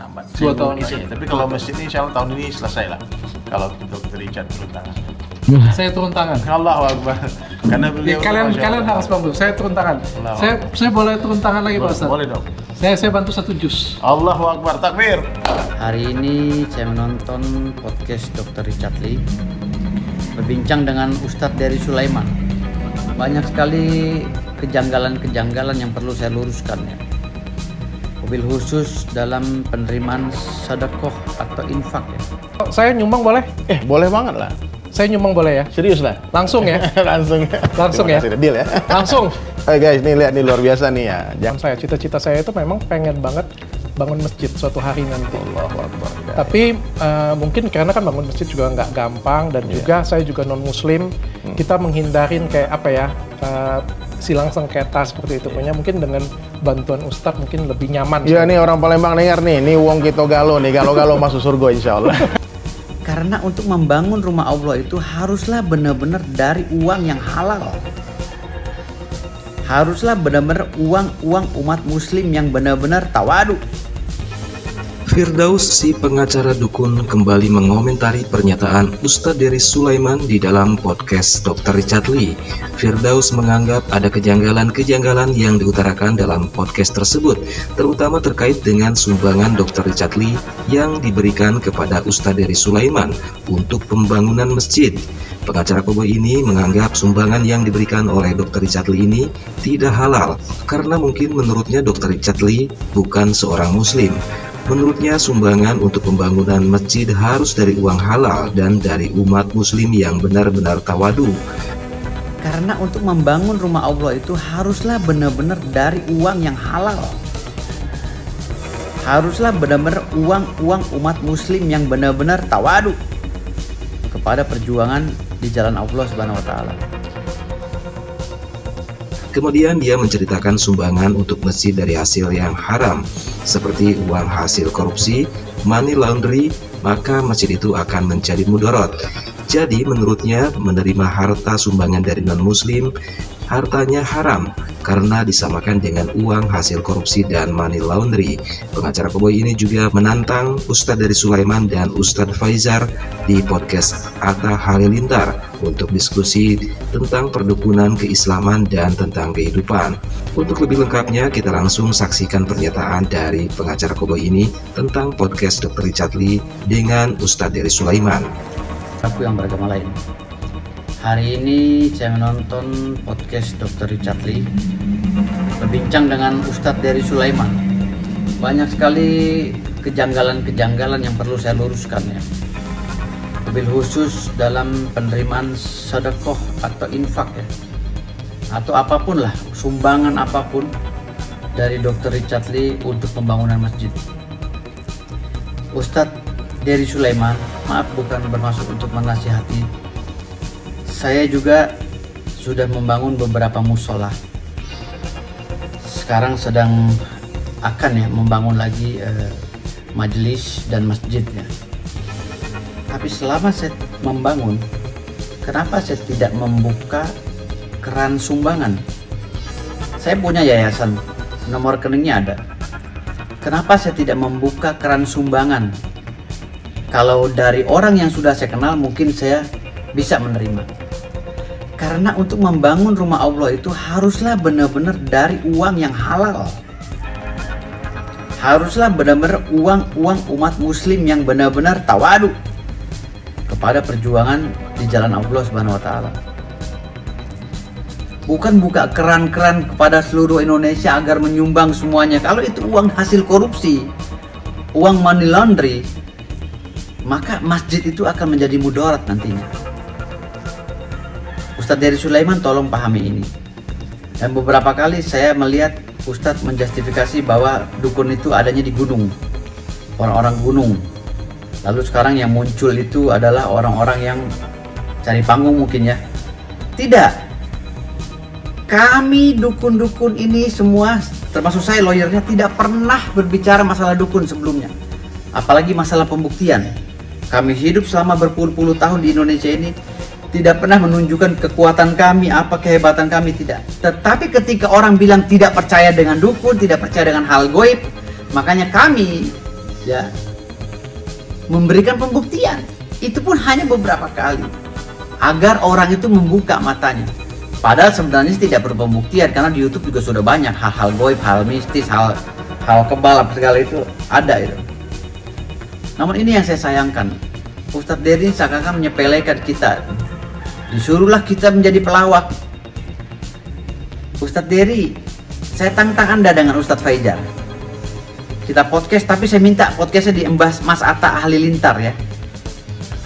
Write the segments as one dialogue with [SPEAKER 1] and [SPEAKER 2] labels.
[SPEAKER 1] lambat.
[SPEAKER 2] 2 tahun
[SPEAKER 1] Iya, tapi kalau masjid ini insya Allah tahun ini selesai lah. Kalau Dr. Richard turun tangan.
[SPEAKER 2] Saya turun tangan.
[SPEAKER 1] Allahu Akbar. Karena beliau
[SPEAKER 2] Kalian harus bantu. Saya turun tangan. Saya boleh turun tangan lagi Pak Ustaz?
[SPEAKER 1] Boleh dong.
[SPEAKER 2] Saya bantu 1 juz.
[SPEAKER 1] Allahu Akbar, takbir.
[SPEAKER 3] Hari ini saya menonton podcast Dr. Richard Lee berbincang dengan Ustadz dari Sulaiman. Banyak sekali kejanggalan-kejanggalan yang perlu saya luruskan ya. Mobil khusus dalam penerimaan sedekah atau infak ya.
[SPEAKER 2] Saya nyumbang boleh?
[SPEAKER 1] Boleh banget lah.
[SPEAKER 2] Saya nyumbang boleh ya?
[SPEAKER 1] Serius lah.
[SPEAKER 2] Langsung ya?
[SPEAKER 1] Langsung
[SPEAKER 2] Ya?
[SPEAKER 1] Deal ya.
[SPEAKER 2] Langsung.
[SPEAKER 1] Hai guys, nih lihat nih luar biasa nih ya.
[SPEAKER 2] Cita-cita saya itu memang pengen banget bangun masjid suatu hari nanti.
[SPEAKER 1] Allahu Akbar.
[SPEAKER 2] Tapi mungkin karena kan bangun masjid juga nggak gampang dan juga saya juga non muslim, kita menghindarin kayak apa ya, silang sengketa seperti itu punya. Mungkin dengan bantuan Ustadz mungkin lebih nyaman.
[SPEAKER 1] Iya nih orang Palembang dengar nih wong kita galo nih, galo-galo masuk surga insya Allah.
[SPEAKER 3] Karena untuk membangun rumah Allah itu haruslah benar-benar dari uang yang halal. Haruslah benar-benar uang umat muslim yang benar-benar tawadu.
[SPEAKER 4] Firdaus, si pengacara dukun, kembali mengomentari pernyataan Ustadz dari Sulaiman di dalam podcast Dr. Richard Lee. Firdaus menganggap ada kejanggalan-kejanggalan yang diutarakan dalam podcast tersebut, terutama terkait dengan sumbangan Dr. Richard Lee yang diberikan kepada Ustadz dari Sulaiman untuk pembangunan masjid. Pengacara koboi ini menganggap sumbangan yang diberikan oleh Dr. Richard Lee ini tidak halal, karena mungkin menurutnya Dr. Richard Lee bukan seorang muslim. Menurutnya sumbangan untuk pembangunan masjid harus dari uang halal dan dari umat muslim yang benar-benar tawadu.
[SPEAKER 3] Karena untuk membangun rumah Allah itu haruslah benar-benar dari uang yang halal. Haruslah benar-benar uang umat muslim yang benar-benar tawadu kepada perjuangan di jalan Allah Subhanahu wa taala.
[SPEAKER 4] Kemudian dia menceritakan sumbangan untuk masjid dari hasil yang haram, seperti uang hasil korupsi, money laundry, maka masjid itu akan menjadi mudarat. Jadi menurutnya menerima harta sumbangan dari non-muslim, hartanya haram karena disamakan dengan uang hasil korupsi dan money laundry. Pengacara koboi ini juga menantang Ustadz dari Sulaiman dan Ustadz Faizar di podcast Atta Halilintar untuk diskusi tentang perdukunan keislaman dan tentang kehidupan. Untuk lebih lengkapnya kita langsung saksikan pernyataan dari pengacara koboi ini tentang podcast Dr. Richard Lee dengan Ustadz dari Sulaiman.
[SPEAKER 3] Aku yang beragama lain. Hari ini saya menonton podcast Dr. Richard Lee berbincang dengan Ustadz dari Sulaiman. Banyak sekali kejanggalan-kejanggalan yang perlu saya luruskan ya. Mobil khusus dalam penerimaan sedekah atau infak ya, atau apapun lah, sumbangan apapun dari Dr. Richard Lee untuk pembangunan masjid. Ustadz dari Sulaiman, maaf bukan bermaksud untuk menasihati. Saya juga sudah membangun beberapa musola. Sekarang sedang akan ya membangun lagi majelis dan masjidnya. Tapi selama saya membangun, kenapa saya tidak membuka keran sumbangan? Saya punya yayasan, nomor rekeningnya ada. Kenapa saya tidak membuka keran sumbangan? Kalau dari orang yang sudah saya kenal mungkin saya bisa menerima. Karena untuk membangun rumah Allah itu haruslah benar-benar dari uang yang halal. Haruslah benar-benar uang umat muslim yang benar-benar tawadu kepada perjuangan di jalan Allah Subhanahu wa taala. Bukan buka keran-keran kepada seluruh Indonesia agar menyumbang semuanya. Kalau itu uang hasil korupsi, uang money laundry, maka masjid itu akan menjadi mudarat nantinya. Ustadz dari Sulaiman tolong pahami ini. Dan beberapa kali saya melihat Ustadz menjustifikasi bahwa dukun itu adanya di gunung, orang-orang gunung. Lalu sekarang yang muncul itu adalah orang-orang yang cari panggung mungkin ya. Tidak. Kami dukun-dukun ini semua, termasuk saya lawyernya, tidak pernah berbicara masalah dukun sebelumnya. Apalagi masalah pembuktian. Kami hidup selama berpuluh-puluh tahun di Indonesia ini, tidak pernah menunjukkan kekuatan kami, apa kehebatan kami, tidak. Tetapi ketika orang bilang tidak percaya dengan dukun, tidak percaya dengan hal goib, makanya kami ya, memberikan pembuktian. Itu pun hanya beberapa kali, agar orang itu membuka matanya. Padahal sebenarnya tidak perlu pembuktian, karena di YouTube juga sudah banyak hal-hal goib, hal mistis, hal kebal apa segala itu ada itu. Namun ini yang saya sayangkan, Ustadz Dery seakan-akan menyepelekan kita. Disuruhlah kita menjadi pelawak. Ustadz Dery, saya tantang Anda dengan Ustadz Fajar. Kita podcast, tapi saya minta podcastnya diembas Mas Atta Halilintar ya.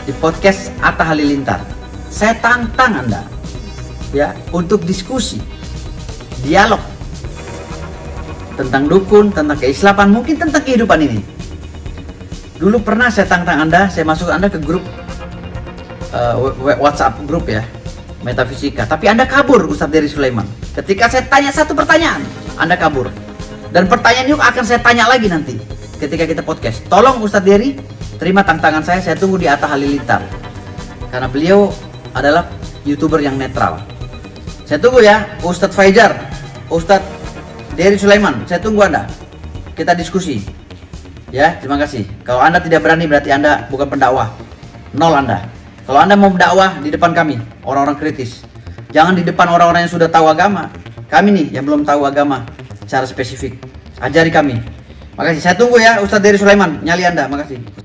[SPEAKER 3] Di podcast Atta Halilintar. Saya tantang Anda ya untuk diskusi, dialog tentang dukun, tentang keislaman, mungkin tentang kehidupan ini. Dulu pernah saya tantang Anda, saya masuk Anda ke grup WhatsApp grup ya, Metafisika. Tapi Anda kabur, Ustadz Dery Sulaiman. Ketika saya tanya satu pertanyaan, Anda kabur. Dan pertanyaan itu akan saya tanya lagi nanti ketika kita podcast. Tolong Ustadz Dery, terima tantangan saya tunggu di Atta Halilintar. Karena beliau adalah YouTuber yang netral. Saya tunggu ya, Ustadz Fajar, Ustadz Dery Sulaiman, saya tunggu Anda. Kita diskusi. Ya, terima kasih. Kalau Anda tidak berani berarti Anda bukan pendakwah. Nol Anda. Kalau Anda mau berdakwah di depan kami, orang-orang kritis. Jangan di depan orang-orang yang sudah tahu agama. Kami nih yang belum tahu agama secara spesifik. Ajari kami. Makasih. Saya tunggu ya Ustadz Dery Sulaiman. Nyali Anda. Makasih.